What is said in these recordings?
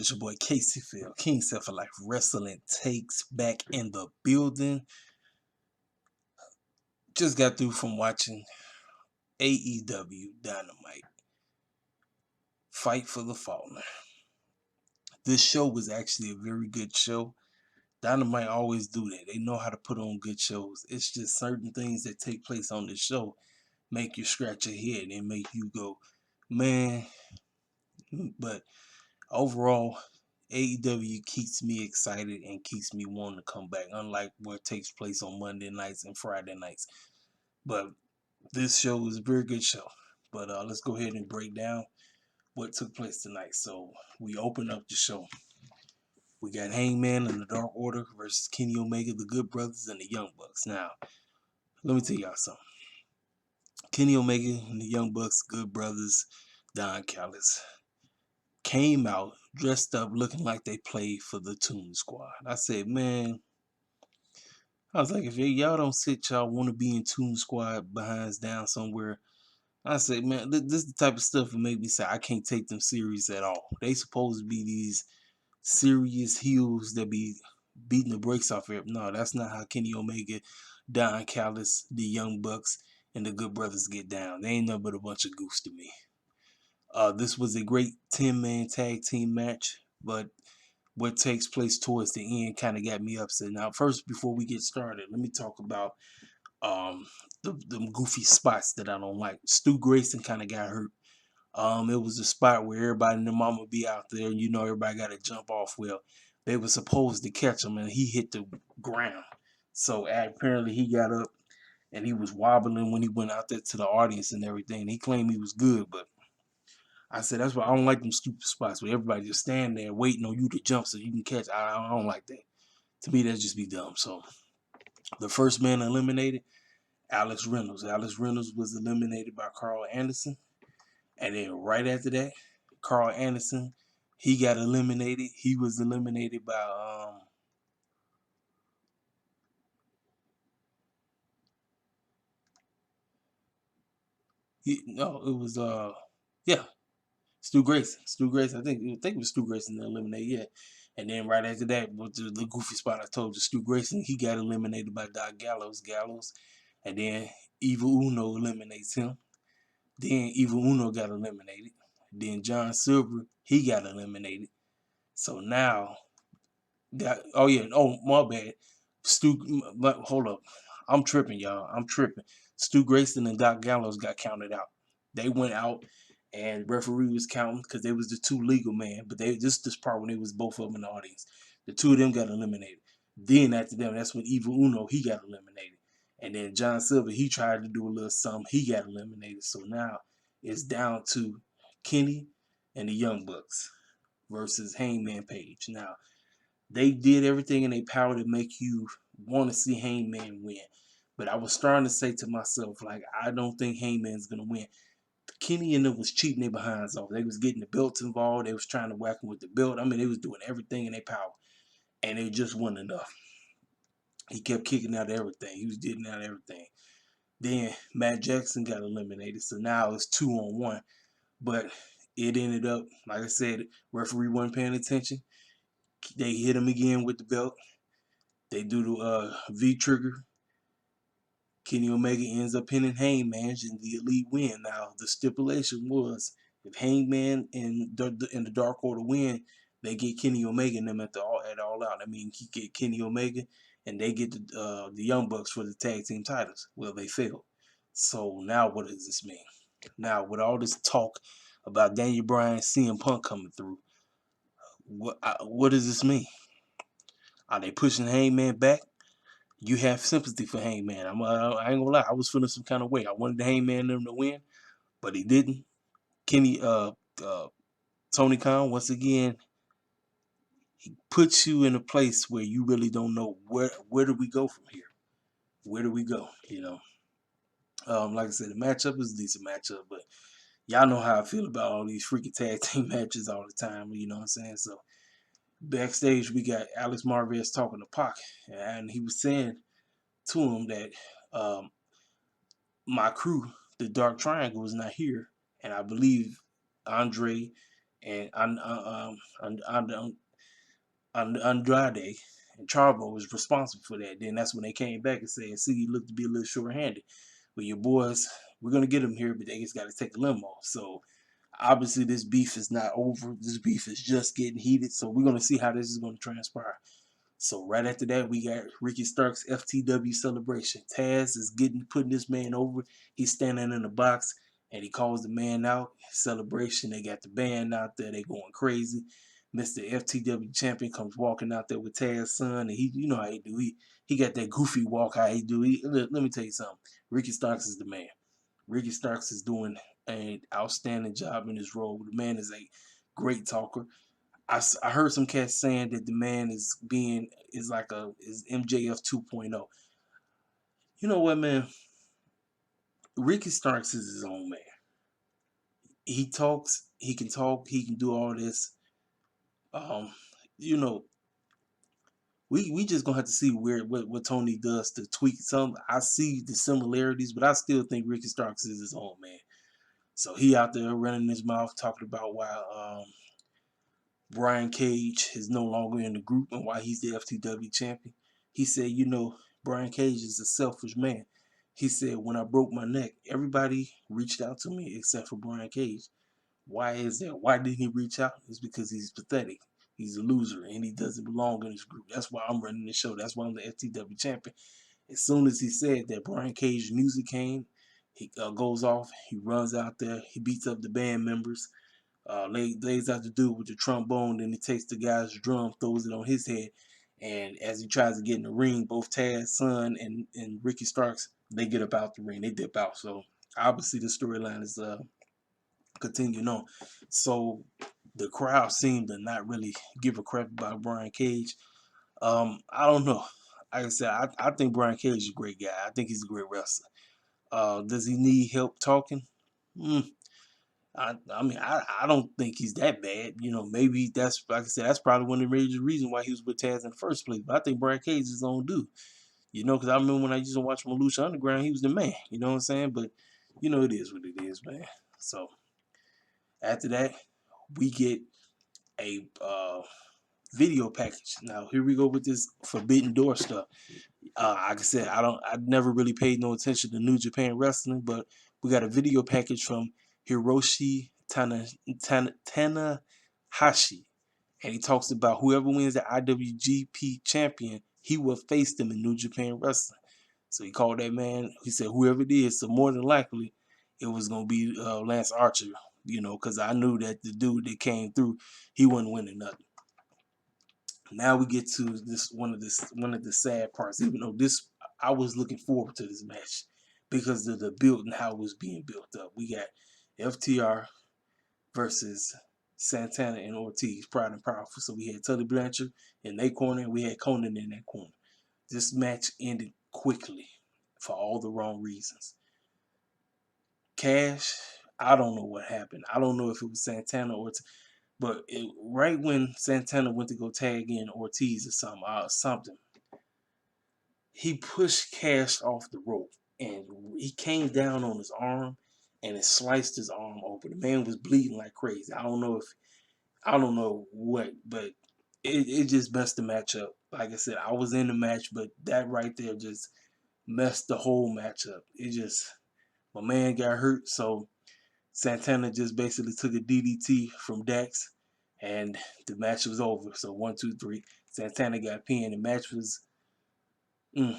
It's your boy Casey Phil, King Self for Life Wrestling Takes back in the building. Just got through from watching AEW Dynamite, Fight for the Fallen. This show was actually a very good show. Dynamite always do that. They know how to put on good shows. It's just certain things that take place on this show make you scratch your head and make you go, man. But overall, AEW keeps me excited and keeps me wanting to come back, unlike what takes place on Monday nights and Friday nights. But this show is a very good show. But let's go ahead and break down what took place tonight. So we open up the show. We got Hangman and the Dark Order versus Kenny Omega, the Good Brothers, and the Young Bucks. Now, let me tell y'all something. Kenny Omega and the Young Bucks, Good Brothers, Don Callis, came out dressed up looking like they played for the Toon Squad. I said, man, I was like, if y'all don't sit y'all want to be in Toon Squad behinds down somewhere, I said, man, this is the type of stuff that made me say I can't take them serious at all. They supposed to be these serious heels that be beating the brakes off of it. No, that's not how Kenny Omega, Don Callis, the Young Bucks, and the Good Brothers get down. They ain't nothing but a bunch of goose to me. This was a great 10-man tag team match, but what takes place towards the end kind of got me upset. Now, first, before we get started, let me talk about the goofy spots that I don't like. Stu Grayson kind of got hurt. It was a spot where everybody and their mama be out there, and everybody got to jump off. Well, they were supposed to catch him, and he hit the ground. So apparently he got up and he was wobbling when he went out there to the audience and everything. He claimed he was good, but I said that's why I don't like them stupid spots where everybody just stand there waiting on you to jump so you can catch. I don't like that. To me, that just be dumb. So the first man eliminated, Alex Reynolds. Alex Reynolds was eliminated by Carl Anderson. And then right after that, Carl Anderson, he got eliminated. He was eliminated by it was yeah, Stu Grayson. Stu Grayson, I think it was Stu Grayson that eliminated, yeah. And then right after that, with the goofy spot I told you, Stu Grayson, he got eliminated by Doc Gallows. And then Evil Uno eliminates him. Then Evil Uno got eliminated. Then John Silver, he got eliminated. So now my bad. Hold up. I'm tripping, y'all. I'm tripping. Stu Grayson and Doc Gallows got counted out. They went out and referee was counting because they was the two legal men. But this part when they was both of them in the audience. The two of them got eliminated. Then after them, that's when Evil Uno, he got eliminated. And then John Silver, he tried to do a little something. He got eliminated. So now it's down to Kenny and the Young Bucks versus Hangman Page. Now, they did everything in their power to make you want to see Hangman win. But I was starting to say to myself, like, I don't think Hangman's going to win. Kenny and them was cheating their behinds off. They was getting the belts involved. They was trying to whack him with the belt. I mean, they was doing everything in their power. And it just wasn't enough. He kept kicking out everything. He was getting out everything. Then Matt Jackson got eliminated. So now it's 2-on-1. But it ended up, like I said, referee wasn't paying attention. They hit him again with the belt. They do the V trigger. Kenny Omega ends up pinning Hangman and the Elite win. Now the stipulation was if Hangman and the Dark Order win, they get Kenny Omega and them at all out. I mean, he get Kenny Omega and they get the Young Bucks for the tag team titles. Well, they failed. So now what does this mean? Now with all this talk about Daniel Bryan, CM Punk coming through, what does this mean? Are they pushing Hangman back? You have sympathy for Hangman. I ain't gonna lie. I was feeling some kind of way. I wanted the Hangman them to win, but he didn't. Kenny, Tony Khan, once again, he puts you in a place where you really don't know where do we go from here. Where do we go? Like I said, the matchup is a decent matchup, but y'all know how I feel about all these freaking tag team matches all the time. You know what I'm saying? So backstage, we got Alex Marvez talking to Pac, and he was saying to him that my crew, the Dark Triangle, is not here, and I believe Andre and Andrade and Chavo was responsible for that. Then that's when they came back and said, "See, he looked to be a little short-handed. But your boys, we're gonna get him here, but they just got to take a limo." So obviously, this beef is not over. This beef is just getting heated. So we're gonna see how this is gonna transpire. So right after that, we got Ricky Stark's FTW celebration. Taz is putting this man over. He's standing in the box and he calls the man out. Celebration. They got the band out there. They going crazy. Mr. FTW champion comes walking out there with Taz's son, and you know how he do. He got that goofy walk. How he do. Let me tell you something. Ricky Starks is the man. Ricky Starks is doing an outstanding job in his role. The man is a great talker. I heard some cats saying that the man is like is MJF 2.0. You know what, man? Ricky Starks is his own man. He talks. He can talk. He can do all this. Um, you know, we just gonna have to see what Tony does to tweak some. I see the similarities, but I still think Ricky Starks is his own man. So he out there running his mouth talking about why Brian Cage is no longer in the group and why he's the FTW champion. He said, Brian Cage is a selfish man. He said, when I broke my neck, everybody reached out to me except for Brian Cage. Why is that? Why didn't he reach out? It's because he's pathetic. He's a loser and he doesn't belong in this group. That's why I'm running the show. That's why I'm the FTW champion. As soon as he said that, Brian Cage's music came. He goes off. He runs out there. He beats up the band members. Lays out the dude with the trombone, then he takes the guy's drum, throws it on his head, and as he tries to get in the ring, both Taz's son and Ricky Starks, they get up out the ring, they dip out. So obviously the storyline is continuing on. So the crowd seemed to not really give a crap about Brian Cage. I don't know. Like I said, I think Brian Cage is a great guy. I think he's a great wrestler. Does he need help talking? Mm, I don't think he's that bad. Maybe that's, like I said, that's probably one of the major reasons why he was with Taz in the first place. But I think Brian Cage is his own dude. Because I remember when I used to watch Malucha Underground, he was the man. You know what I'm saying? But it is what it is, man. So after that, we get a video package. Now here we go with this Forbidden Door stuff. Like I said, I never really paid no attention to New Japan Wrestling, but we got a video package from Hiroshi Tanahashi, and he talks about whoever wins the IWGP champion, he will face them in New Japan Wrestling. So he called that man. He said whoever it is. So more than likely, it was gonna be Lance Archer. Because I knew that the dude that came through, he wasn't winning nothing. Now we get to one of the sad parts. Even though I was looking forward to this match because of the build and how it was being built up. We got FTR versus Santana and Ortiz, Proud and Powerful. So we had Tully Blanchard in their corner and we had Conan in that corner. This match ended quickly for all the wrong reasons. Cash, I don't know what happened. I don't know if it was Santana or but right when Santana went to go tag in Ortiz or something, he pushed Cash off the rope and he came down on his arm and it sliced his arm open. The man was bleeding like crazy. I don't know what, but it just messed the match up. Like I said, I was in the match, but that right there just messed the whole match up. My man got hurt, so Santana just basically took a DDT from Dax, and the match was over. So 1, 2, 3, Santana got pinned. The match was, I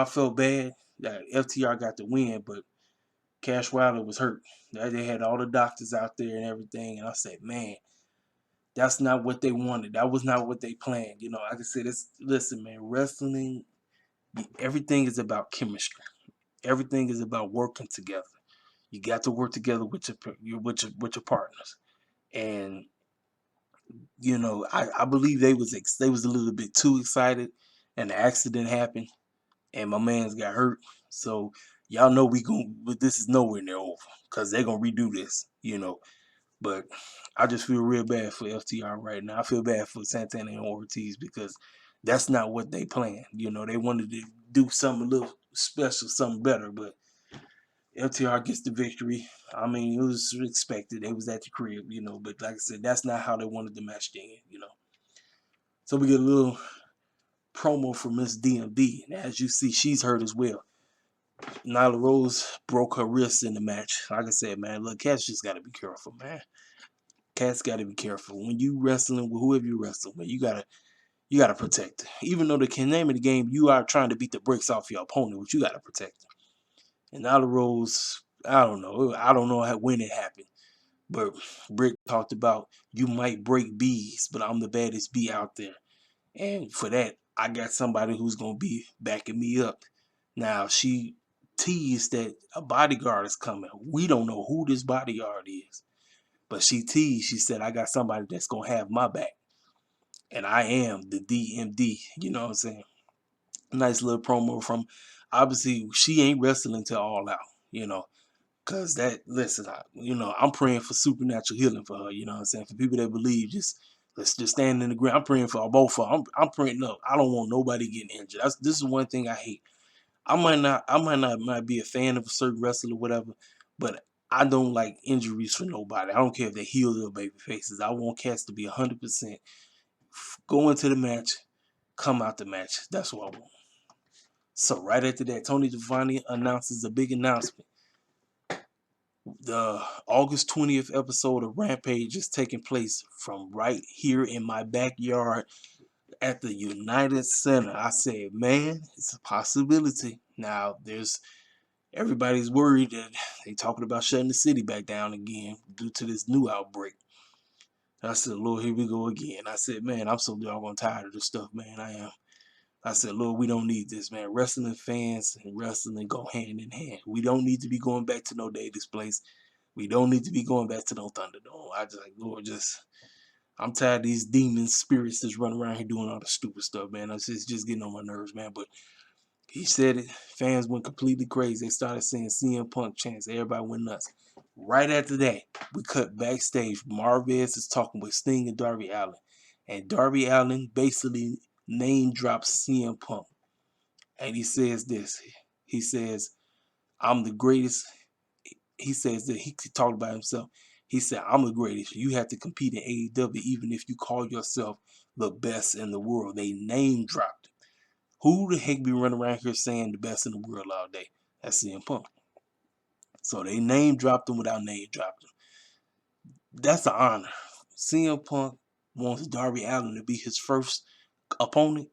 felt bad that FTR got the win, but Cash Wilder was hurt. They had all the doctors out there and everything, and I said, man, that's not what they wanted. That was not what they planned. Like I said, listen, man, wrestling, everything is about chemistry. Everything is about working together. You got to work together with your partners, and I believe they was a little bit too excited, and the accident happened, and my man's got hurt. So y'all know but this is nowhere near over because they're gonna redo this, But I just feel real bad for FTR right now. I feel bad for Santana and Ortiz because that's not what they planned. They wanted to do something a little special, something better, but FTR gets the victory. I mean, it was expected. They was at the crib, but like I said, that's not how they wanted the match to end. So we get a little promo from Miss DMD. And as you see, she's hurt as well. Nyla Rose broke her wrist in the match. Like I said, man, look, Cass just got to be careful, man. Cass got to be careful. When you wrestling with whoever you wrestling with, you gotta protect it. Even though the name of the game, you are trying to beat the brakes off your opponent, but you gotta protect it. And Nyla Rose, I don't know when it happened, but Britt talked about you might break bees, but I'm the baddest bee out there. And for that, I got somebody who's going to be backing me up. Now, she teased that a bodyguard is coming. We don't know who this bodyguard is. But she teased, she said, I got somebody that's going to have my back. And I am the DMD. You know what I'm saying? Nice little promo from, obviously, she ain't wrestling till All Out. Cause listen, I'm praying for supernatural healing for her. You know what I'm saying? For people that believe, let's just stand in the ground. I'm praying for both of them. I'm praying up. I don't want nobody getting injured. This is one thing I hate. I might be a fan of a certain wrestler or whatever, but I don't like injuries for nobody. I don't care if they heal or baby faces. I want cats to be 100% go into the match, come out the match. That's what I want. So right after that, Tony Schiavone announces a big announcement. The August 20th episode of Rampage is taking place from right here in my backyard at the United Center. I said, man, it's a possibility. Now, everybody's worried that they talking about shutting the city back down again due to this new outbreak. I said, Lord, here we go again. I said, man, I'm so doggone tired of this stuff, man. I am. I said, Lord, we don't need this, man. Wrestling fans and wrestling go hand in hand. We don't need to be going back to no Davis place. We don't need to be going back to no Thunderdome. I just like, Lord, I'm tired of these demon spirits that's running around here doing all the stupid stuff, man. It's just getting on my nerves, man. But he said it. Fans went completely crazy. They started saying CM Punk chants. Everybody went nuts. Right after that, we cut backstage. Marvez is talking with Sting and Darby Allin. And Darby Allin basically name drops CM Punk. And he says this. He says, I'm the greatest. He says that he talked about himself. He said, I'm the greatest. You have to compete in AEW even if you call yourself the best in the world. They name dropped him. Who the heck be running around here saying the best in the world all day? That's CM Punk. So they name dropped him without name dropping him. That's an honor. CM Punk wants Darby Allin to be his first opponent.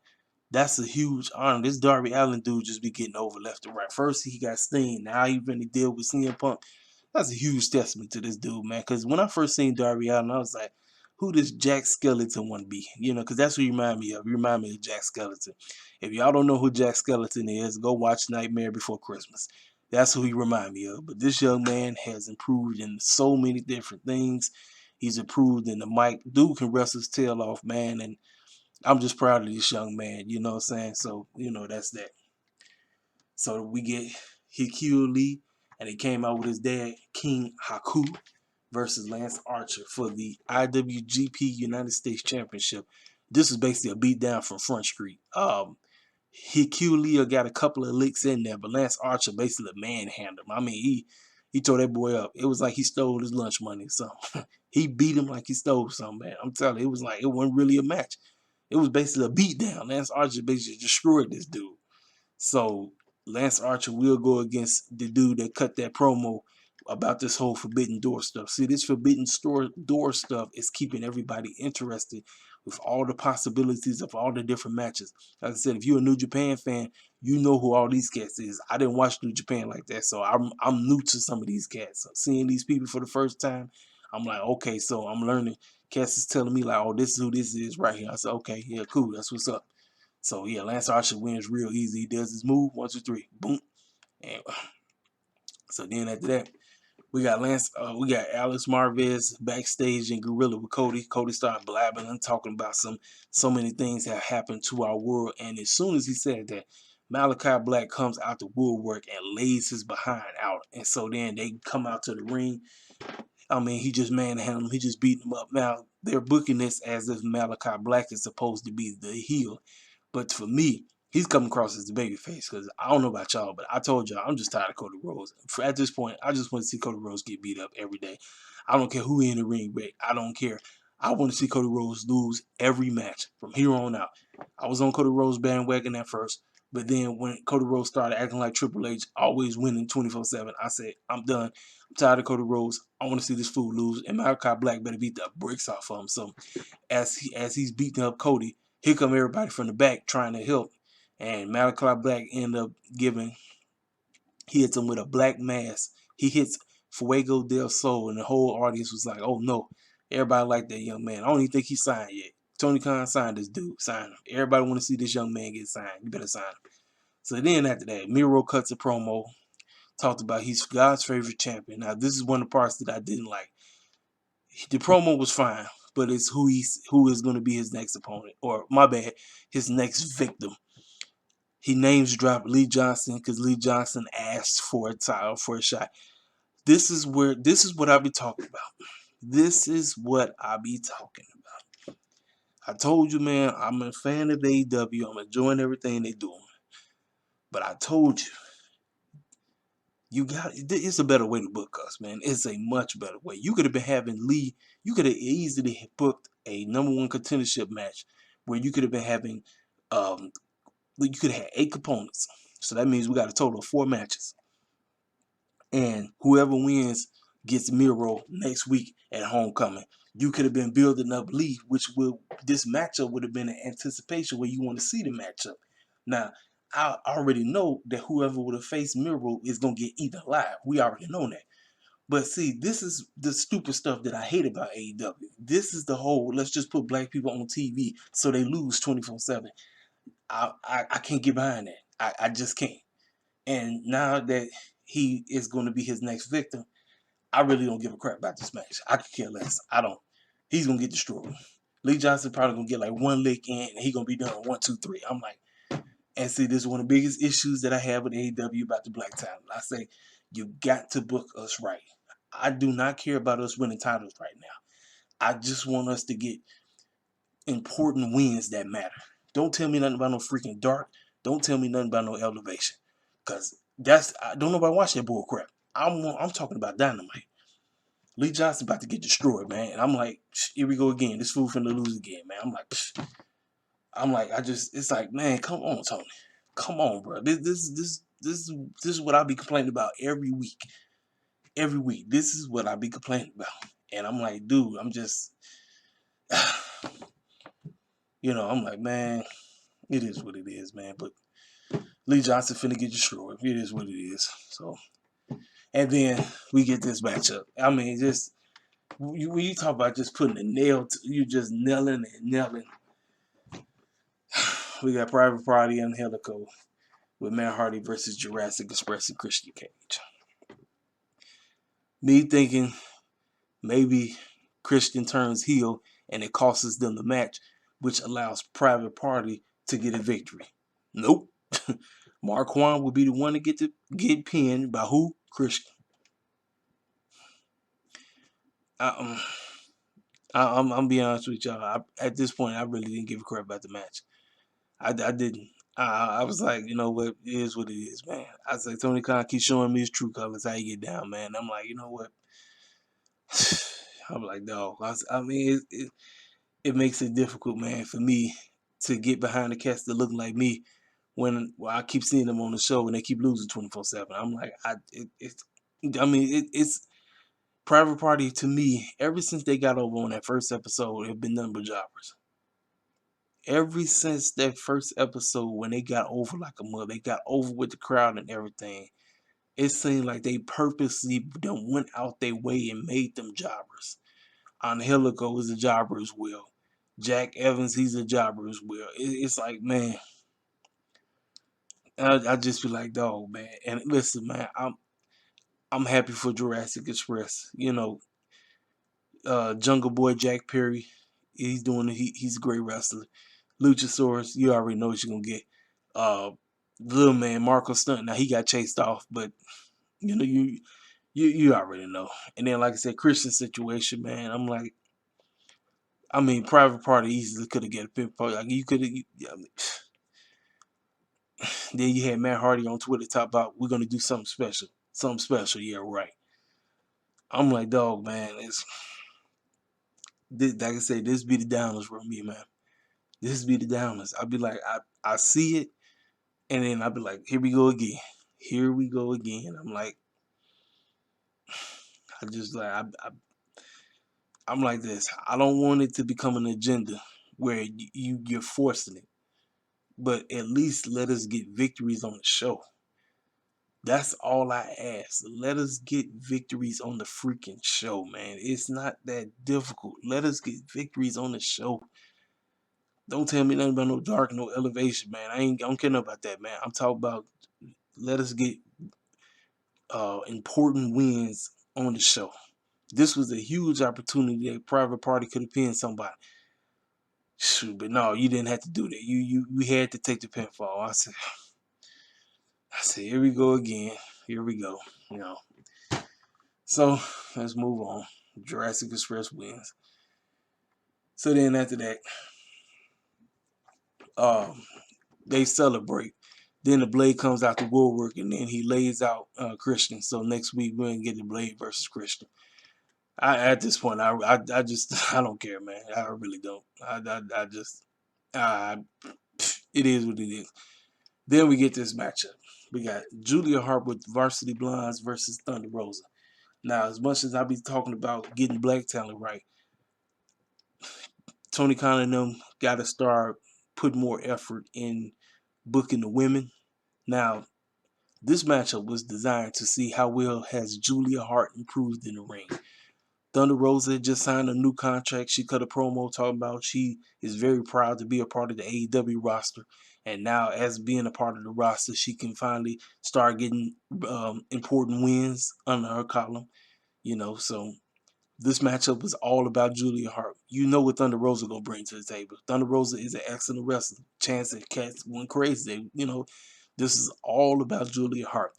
That's a huge honor. This Darby Allin dude just be getting over left and right. First he got Sting. Now he really deal with CM Punk. That's a huge testament to this dude, man. Because when I first seen Darby Allin, I was like, who does Jack Skeleton want to be? Because that's what you remind me of. You remind me of Jack Skeleton. If y'all don't know who Jack Skeleton is, go watch Nightmare Before Christmas. That's who he remind me of. But this young man has improved in so many different things. He's improved in the mic. Dude can wrestle his tail off, man. And I'm just proud of this young man. You know what I'm saying? So, that's that. So we get Hikyu Lee, and he came out with his dad, King Haku, versus Lance Archer for the IWGP United States Championship. This is basically a beatdown from Front Street. Hikyu Lee got a couple of licks in there, but Lance Archer basically manhandled him. I mean, he tore that boy up. It was like he stole his lunch money or something. He beat him like he stole something, man. I'm telling you, it wasn't really a match. It was basically a beatdown. Lance Archer basically destroyed this dude. So Lance Archer will go against the dude that cut that promo about this whole Forbidden Door stuff. See, this Forbidden Door stuff is keeping everybody interested with all the possibilities of all the different matches. Like I said, if you're a New Japan fan, you know who all these cats is. I didn't watch New Japan like that, so I'm new to some of these cats. So seeing these people for the first time, I'm like, okay, so I'm learning. Cats is telling me like, oh, this is who this is right here. I said, okay, yeah, cool, that's what's up. So yeah, Lance Archer wins real easy. He does his move, 1, 2, 3, boom. And so then after that, we got Alex Marvez backstage in Gorilla with Cody. Cody started blabbing and talking about so many things that happened to our world. And as soon as he said that, Malachi Black comes out the woodwork and lays his behind out. And so then they come out to the ring. I mean, he just manhandled him. He just beat him up. Now, they're booking this as if Malachi Black is supposed to be the heel. But for me, he's coming across as the baby face because I don't know about y'all, but I told y'all I'm just tired of Cody Rhodes. At this point, I just want to see Cody Rhodes get beat up every day. I don't care who in the ring with. I don't care. I want to see Cody Rhodes lose every match from here on out. I was on Cody Rhodes bandwagon at first, but then when Cody Rhodes started acting like Triple H, always winning 24/7, I said, I'm done. I'm tired of Cody Rhodes. I want to see this fool lose, and Malachi Black better beat the bricks off of him. So as he's beating up Cody, here come everybody from the back trying to help, and Malachi Black ended up he hits him with a black mass. He hits Fuego del Sol, and the whole audience was like, "Oh no!" Everybody liked that young man. I don't even think he signed yet. Tony Khan signed this dude. Sign him. Everybody want to see this young man get signed. You better sign him. So then after that, Miro cuts a promo, talked about he's God's favorite champion. Now this is one of the parts that I didn't like. The promo was fine, but it's who is going to be his next opponent, or my bad, his next victim. He names dropped Lee Johnson because Lee Johnson asked for a title for a shot. This is what I be talking about. This is what I be talking about. I told you, man, I'm a fan of AEW. I'm enjoying everything they doing. But I told you, it's a better way to book us, man. It's a much better way. You could have been having Lee, you could have easily booked a #1 contendership match where you could have been having you could have had 8 components. So that means we got a total of 4 matches. And whoever wins gets Miro next week at Homecoming. You could have been building up Lee, this matchup would have been an anticipation where you want to see the matchup. Now, I already know that whoever would have faced Miro is going to get eaten alive. We already know that. But see, this is the stupid stuff that I hate about AEW. This is the whole, let's just put black people on TV so they lose 24/7. I can't get behind that. I just can't. And now that he is going to be his next victim, I really don't give a crap about this match. I could care less. I don't. He's going to get destroyed. Lee Johnson probably going to get like one lick in, and he's going to be done 1, 2, 3. I'm like, and see, this is one of the biggest issues that I have with AEW about the black talent. I say, you got to book us right. I do not care about us winning titles right now. I just want us to get important wins that matter. Don't tell me nothing about no freaking dark. Don't tell me nothing about no elevation. Cause don't nobody watch that bull crap. I'm talking about Dynamite. Lee Johnson about to get destroyed, man. And I'm like, here we go again. This fool finna lose again, man. It's like, man, come on, Tony. Come on, bro. This is what I be complaining about every week. Every week. This is what I be complaining about. And I'm like, dude, I'm just I'm like, man, it is what it is, man. But Lee Johnson finna get destroyed. It is what it is. So, and then we get this matchup. I mean, just when you talk about just putting a nail, you just nailing and nailing. We got Private Party and Helico with Matt Hardy versus Jurassic Express and Christian Cage. Me thinking maybe Christian turns heel and it costs them the match, which allows Private Party to get a victory. Nope. Mark Juan will be the one to get pinned by who? Christian. I'm being honest with y'all. At this point, I really didn't give a crap about the match. I didn't. I was like, you know what? It is what it is, man. I was like, Tony Khan keeps showing me his true colors, how you get down, man. I'm like, you know what? I'm like, no. I mean, it makes it difficult, man, for me to get behind the cats that look like me when I keep seeing them on the show and they keep losing 24/7. I'm like, it's Private Party to me. Ever since they got over on that first episode, have been nothing but jobbers. Ever since that first episode, when they got over like a mother, they got over with the crowd and everything. It seemed like they purposely done went out their way and made them jobbers. Angelico is a jobber as well. Jack Evans, he's a jobber as well. It's like, man, I just feel like, dog, man. And listen, man, I'm happy for Jurassic Express. Jungle Boy Jack Perry, he's a great wrestler. Luchasaurus, you already know what you're gonna get. Little man Marco Stunt, now he got chased off, but you already know. And then like I said, Christian situation, man. I'm like, I mean, Private Party easily could have get a pinpoint. Like you could have, Then you had Matt Hardy on Twitter talk about we're gonna do something special. Something special, yeah, right. I'm like, dog, man, like I say, this be the downers for me, man. This be the downers. I'll be like, I see it, and then I'll be like, here we go again. Here we go again. I'm like, I just like I'm like this. I don't want it to become an agenda where you're forcing it, but at least let us get victories on the show. That's all I ask. Let us get victories on the freaking show, man. It's not that difficult. Let us get victories on the show. Don't tell me nothing about no dark, no elevation, man. I don't care about that, man. I'm talking about let us get important wins on the show. This was a huge opportunity that Private Party could have pinned somebody. Shoot, but no, you didn't have to do that. You had to take the pinfall. I said, here we go again. Here we go. You know. So let's move on. Jurassic Express wins. So then after that, they celebrate. Then the Blade comes out to woodwork, and then he lays out Christian. So next week we're gonna get the Blade versus Christian. At this point, I just I don't care, man. I really don't. I just it is what it is. Then we get this matchup. We got Julia Hart with Varsity Blondes versus Thunder Rosa. Now, as much as I be talking about getting black talent right, Tony Khan and them got to start putting more effort in booking the women. Now, this matchup was designed to see how well has Julia Hart improved in the ring. Thunder Rosa just signed a new contract. She cut a promo talking about she is very proud to be a part of the AEW roster. And now, as being a part of the roster, she can finally start getting important wins under her column. So this matchup was all about Julia Hart. You know what Thunder Rosa gonna bring to the table. Thunder Rosa is an excellent wrestler. Chance that cats went crazy. This is all about Julia Hart.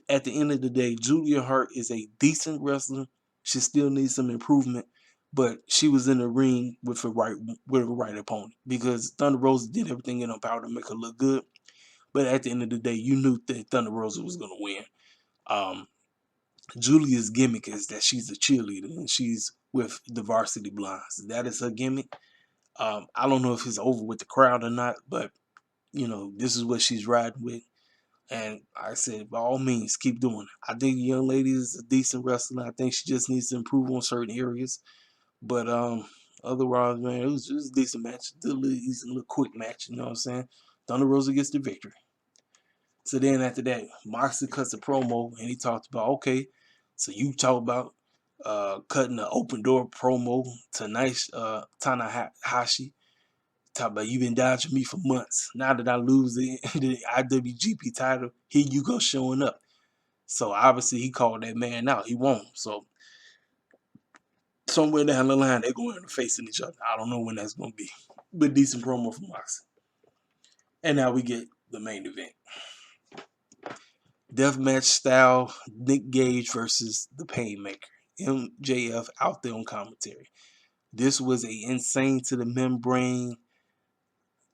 At the end of the day, Julia Hart is a decent wrestler. She still needs some improvement, but she was in the ring with a right opponent because Thunder Rosa did everything in her power to make her look good. But at the end of the day, you knew that Thunder Rosa was gonna win. Julia's gimmick is that she's a cheerleader and she's with the Varsity Blondes. That is her gimmick. I don't know if it's over with the crowd or not, but this is what she's riding with. And I said, by all means, keep doing it. I think the young lady is a decent wrestler. I think she just needs to improve on certain areas. But otherwise, man, it was a decent match. A little quick match, you know what I'm saying? Thunder Rosa gets the victory. So then after that, Moxley cuts a promo and he talked about, okay, so you talk about cutting the open door promo to nice Tanahashi. Talk about you been dodging me for months. Now that I lose the IWGP title, here you go showing up. So obviously he called that man out. He won. So somewhere down the line they're going to be facing each other. I don't know when that's going to be, but decent promo from Moxley. And now we get the main event. Deathmatch style, Nick Gage versus the Painmaker. MJF out there on commentary. This was a insane to the membrane.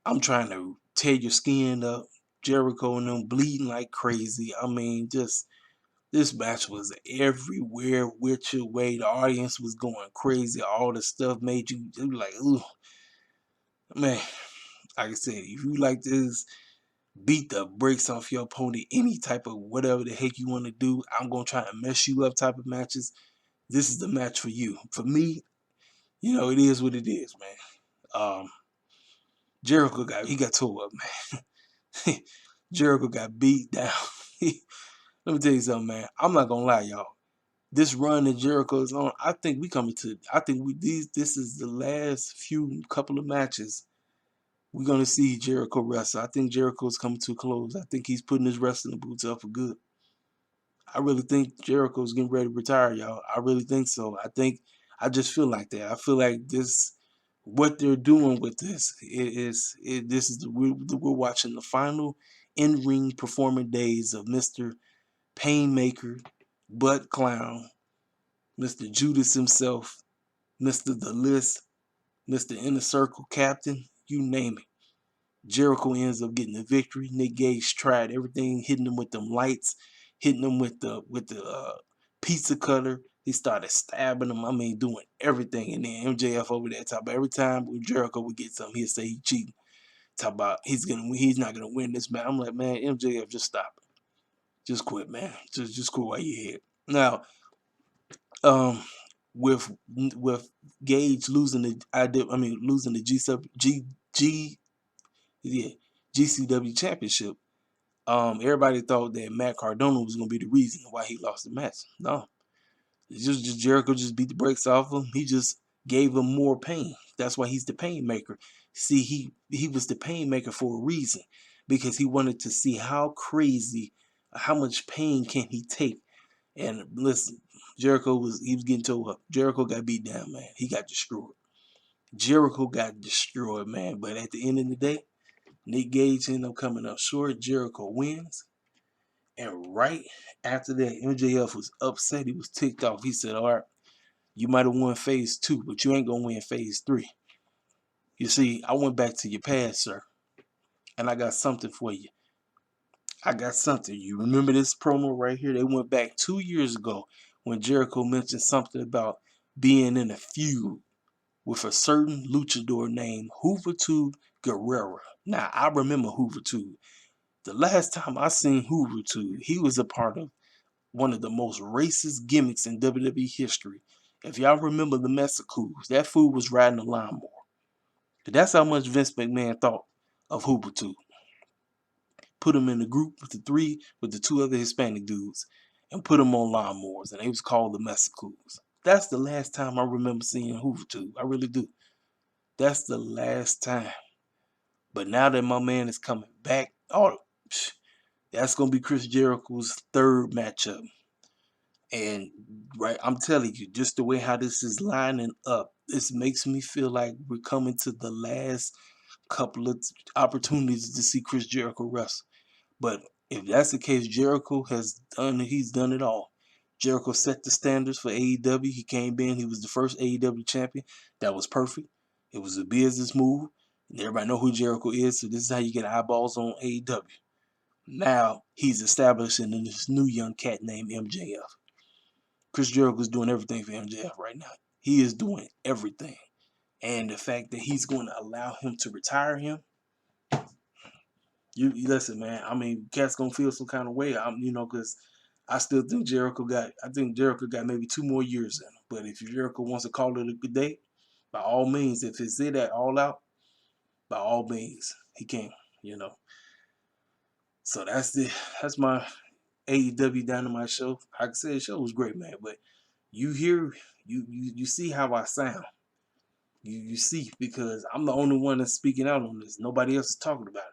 I'm trying to tear your skin up. Jericho and them bleeding like crazy. I mean, just this match was everywhere, which way. The audience was going crazy. All the stuff made you like, ooh, man. Like I said, if you like this, beat the brakes off your opponent, any type of whatever the heck you want to do. I'm gonna try and mess you up type of matches. This is the match for you. For me, it is what it is, man. Jericho got tore up, man. Jericho got beat down. Let me tell you something, man. I'm not gonna lie, y'all. This run that Jericho is on, I think this is the last few couple of matches we're gonna see Jericho wrestle. I think Jericho's coming to a close. I think he's putting his wrestling boots up for good. I really think Jericho's getting ready to retire, y'all. I really think so. I just feel like that. I feel like what they're doing with this we're watching the final in-ring performing days of Mr. Painmaker, Butt Clown, Mr. Judas himself, Mr. The List, Mr. Inner Circle Captain, you name it. Jericho ends up getting the victory. Nick Gage tried everything, hitting him with them lights, hitting him with the pizza cutter. He started stabbing him. I mean, doing everything. And then MJF over there talk about every time when Jericho would get something, he'd say he cheating. Talk about he's not gonna win this match. I'm like, man, MJF, just stop it. Just quit, man. Just quit while you're here. Now, um, with Gage losing losing the yeah, GCW championship, everybody thought that Matt Cardona was gonna be the reason why he lost the match. No, it's just Jericho just beat the brakes off him. He just gave him more pain. That's why he's the pain maker. See, he was the pain maker for a reason, because he wanted to see how much pain can he take. And listen, he was getting towed up. Jericho got beat down, man. He got destroyed. Jericho got destroyed, man. But at the end of the day, Nick Gage ended up coming up short. Jericho wins. And right after that, MJF was upset. He was ticked off. He said, all right, you might have won phase 2, but you ain't going to win phase 3. You see, I went back to your past, sir, and I got something for you. I got something. You remember this promo right here? They went back 2 years ago when Jericho mentioned something about being in a feud with a certain luchador named Juventud Guerrera. Now, I remember Juventud. The last time I seen Juventud, he was a part of one of the most racist gimmicks in WWE history. If y'all remember the Mexicans, that fool was riding a lawnmower. That's how much Vince McMahon thought of Juventud. Put him in the group with the 2 other Hispanic dudes, and put him on lawnmowers, and they was called the Mexicans. That's the last time I remember seeing Juventud. I really do. That's the last time. But now that my man is coming back, that's gonna be Chris Jericho's 3rd matchup. And right, I'm telling you, just the way how this is lining up, this makes me feel like we're coming to the last couple of opportunities to see Chris Jericho wrestle. But if that's the case, he's done it all. Jericho set the standards for AEW. He came in, he was the first AEW champion. That was perfect. It was a business move. And everybody know who Jericho is, so this is how you get eyeballs on AEW. Now he's establishing this new young cat named MJF. Chris Jericho is doing everything for MJF right now. He is doing everything. And the fact that he's going to allow him to retire him, you listen, man. I mean, cat's gonna feel some kind of way. Because I still think I think Jericho got maybe 2 more years in him. But if Jericho wants to call it a good day, by all means, if it's it at all out, by all means, he can. You know. So that's my AEW Dynamite show. Like I said, the show was great, man. But you see how I sound. You see, because I'm the only one that's speaking out on this. Nobody else is talking about it.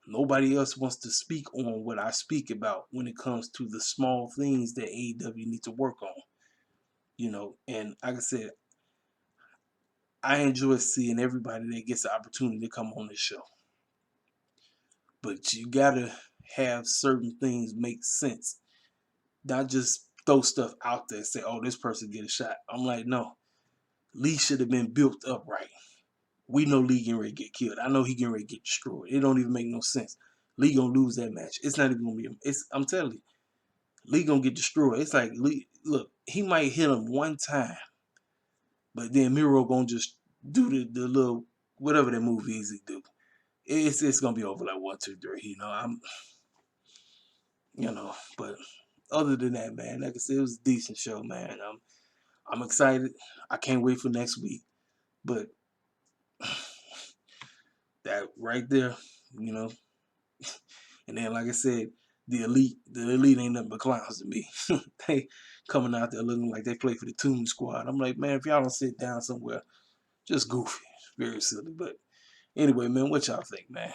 Nobody else wants to speak on what I speak about when it comes to the small things that AEW need to work on. And like I said, I enjoy seeing everybody that gets the opportunity to come on this show. But you gotta have certain things make sense. Not just throw stuff out there and say, oh, this person get a shot. I'm like, no. Lee should have been built up right. We know Lee getting ready to get killed. I know he getting ready to get destroyed. It don't even make no sense. Lee gonna lose that match. It's not even gonna be. I'm telling you, Lee gonna get destroyed. It's like Lee. Look, he might hit him one time, but then Miro gonna just do the little whatever that move is he do. It's gonna be over like 1, 2, 3. But other than that, man, like I said, it was a decent show, man. I'm excited. I can't wait for next week. But that right there, you know. And then, like I said, the elite ain't nothing but clowns to me. They coming out there looking like they play for the Toon Squad. I'm like, man, if y'all don't sit down somewhere, just goofy, very silly. But anyway, man, what y'all think, man?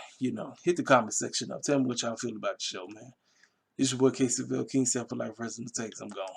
Hit the comment section up. Tell me what y'all feel about the show, man. This your boy KCVL King, Self for Life, President Takes. I'm gone.